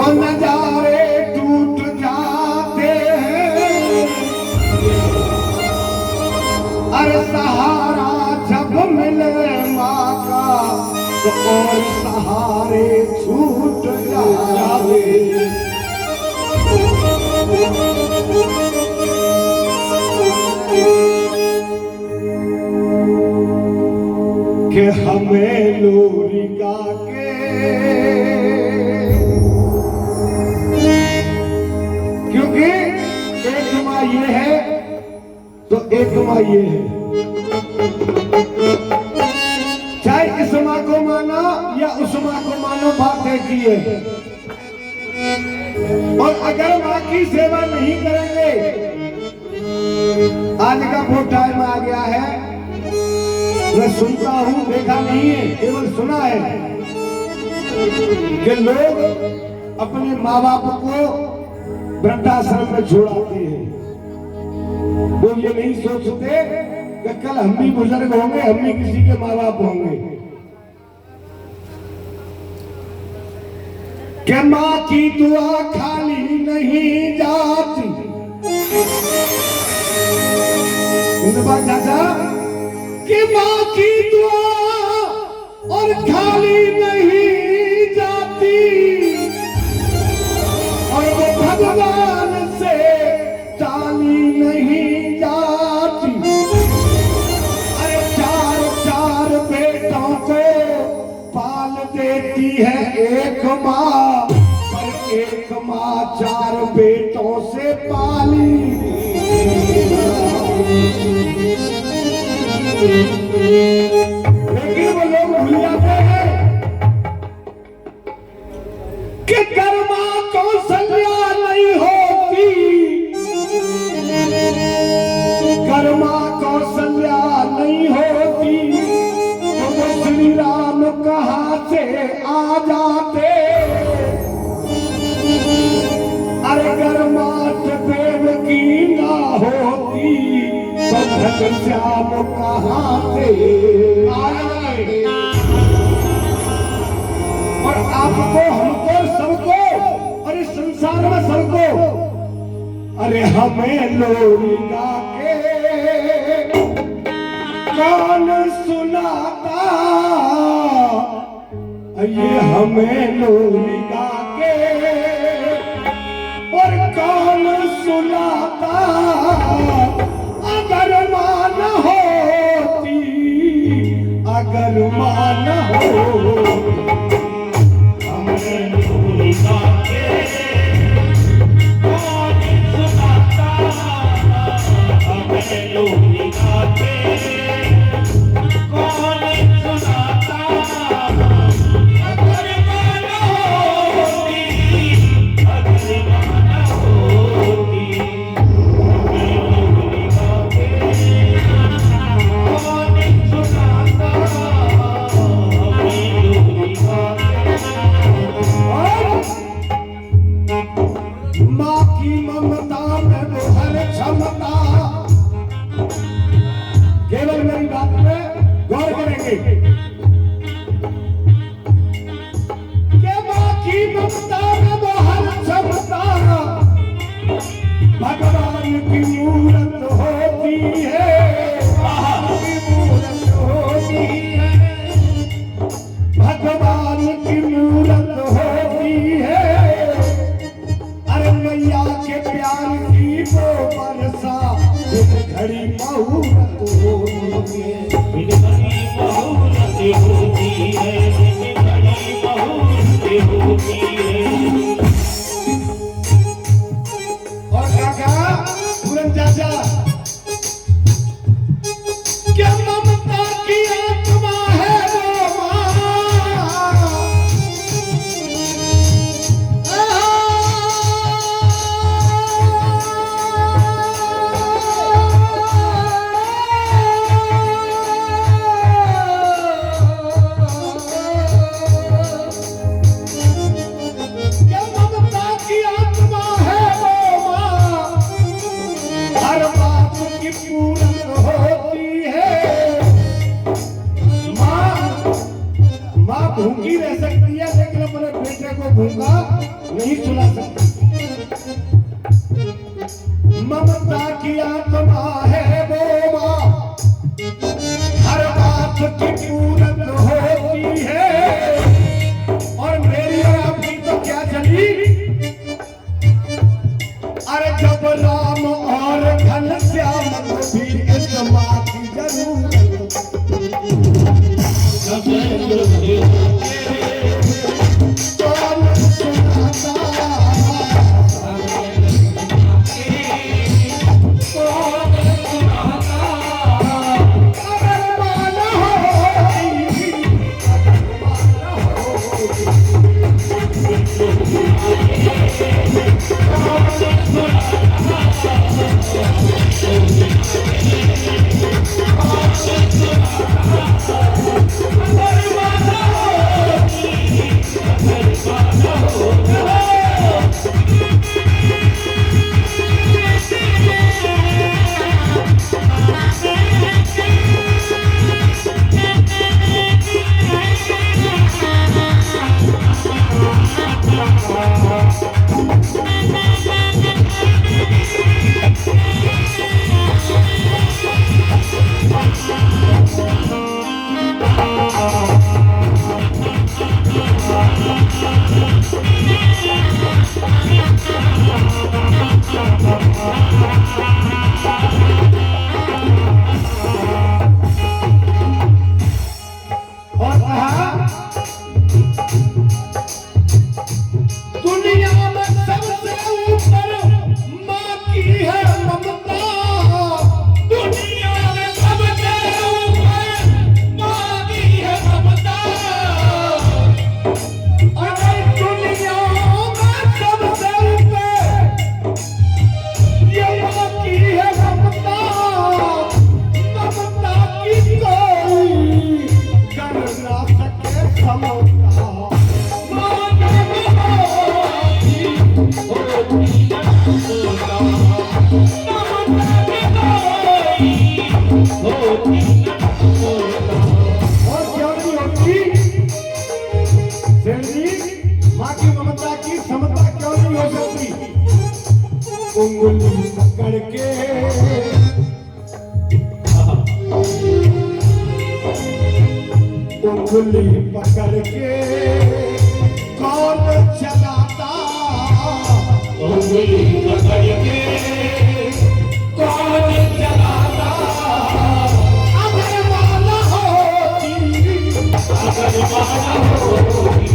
वो नजारे टूट जाते हैं। अरे सहारा जब मिले माँ का तो और सहारे छूट जाते। कि हमें लोरी गा के क्योंकि एक माँ ये है तो एक माँ ये है, चाहे इस माँ को मानो या उस माँ को मानो, बात है की है। और अगर माँ की सेवा नहीं करेंगे, आज का वो टाइम आ गया है, मैं सुनता हूं, देखा नहीं है, केवल सुना है कि लोग अपने माँ बाप को वृद्धाश्रम में छोड़ाते हैं। वो ये नहीं सोचते कि कल हम भी बुजुर्ग होंगे, हम भी किसी के माँ बाप होंगे। कि माँ की दुआ खाली नहीं जाती। चाचा कि माँ की दुआ और खाली नहीं जाती, और वो भगवान से टाली नहीं जाती। अरे चार चार बेटों को पाल देती है एक माँ, पर एक माँ चार बेटों से पाली। लेकिन वो लोग भूल जाते हैं कि कर्मा कौशल्या नहीं होती, कर्मा कौशल्या नहीं होती, तो वो श्री राम कहाँ से आ जाते। अरे कर्मा देव की ना होती तो श्याम कहाँ से आए। और आपको, हमको, सबको, और इस संसार में सबको, अरे हमें लोरी गा के कौन सुनाता, ये हमें लोरी गा के और कौन सुनाता। अगर माँ न होती, अगर माँ न होती, हमें लोरी गा के कौन सुनाता, हमें लोरी गा के कौन सुनाता। अगर माँ न होती, अगर माँ न होती, माँ की ममता में वो हर क्षमता। केवल मेरी बात पे गौर करेंगे कि माँ की ममता में वो हर क्षमता भगवान की मूरत होती है, मूरत होती है, भगवान की मूरत होती है। अरे मैया के प्यार की वो बरसा एक घड़ी मुहूर्त होती है, एक घड़ी मुहूर्त होती है, एक घड़ी मुहूर्त होती है। और काका पूरन चाचा, क्या ममता की आत्मा है वो माँ। भूखी रह सकती है, लेकिन अपने बेटे को भूखा नहीं सुना सकती। ममता की आत्मा है वो माँ, हर बात की पूरत होती है। और मेरी और आपकी तो क्या चली, अरे जब राम और घनश्याम को भी इस माँ की जरूरत, कौन सुनाता उंगली पकड़ के उंगली पकड़ के कौन चलाता, उंगली पकड़ के कौन चलाता, अगर माला होती, अगर माला होती,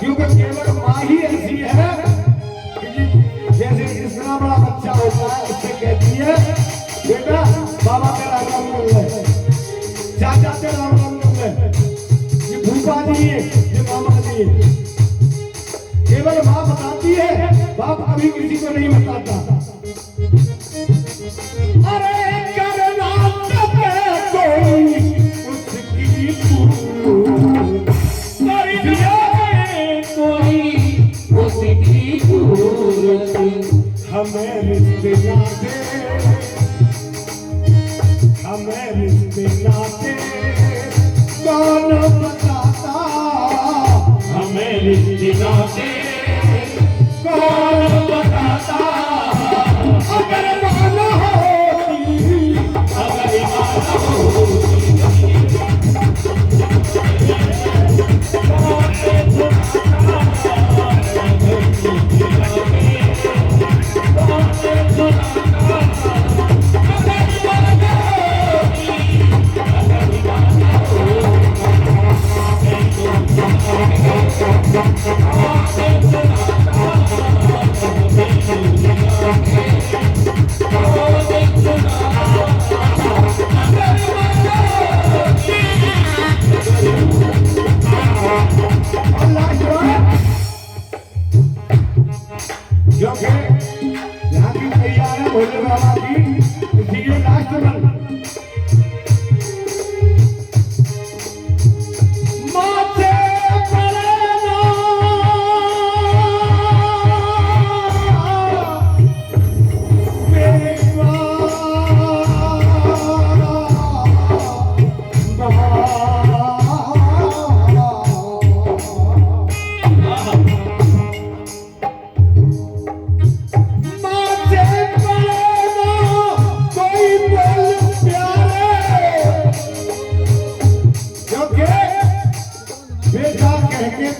क्योंकि केवल माँ ही ऐसी है कि जैसे इतना बड़ा बच्चा होता है उससे कहती है बेटा बाबा तेरा राम कर ले, चाचा तेरा राम कर ले, ये भूपा जी ये मामा जी चाहिए। केवल माँ बताती है, बाप कभी किसी को नहीं बताता। अरे करना कोई उसकी हमें रिश्ते नाते, हमें रिश्ते नाते कौन बताता, हमें रिश्ते नाते कौन बताता। अगर माना होती, अगर माना होती यहाँ की तैयार है भोले बाबा की, इसीलिए लास्ट में माथे पड़ेगा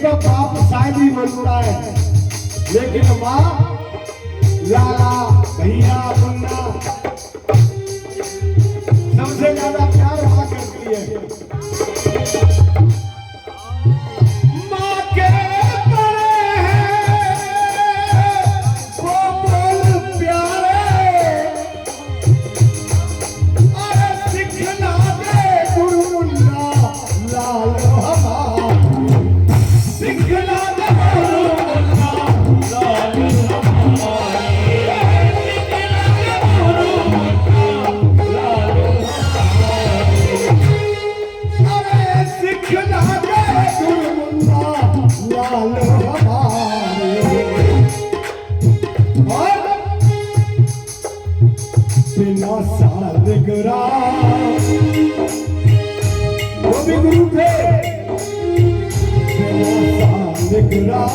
तो बाप शायद ही बोलता है, लेकिन माँ लाला भैया मुन्ना सबसे ज्यादा प्यार माँ करती है। माँ के बड़े हैं वो बोल प्यारे, अरे सिखला दे गुरु मुन्ना लाल बिना सालगिरह वो भी गुरु थे, बिना सालगिरह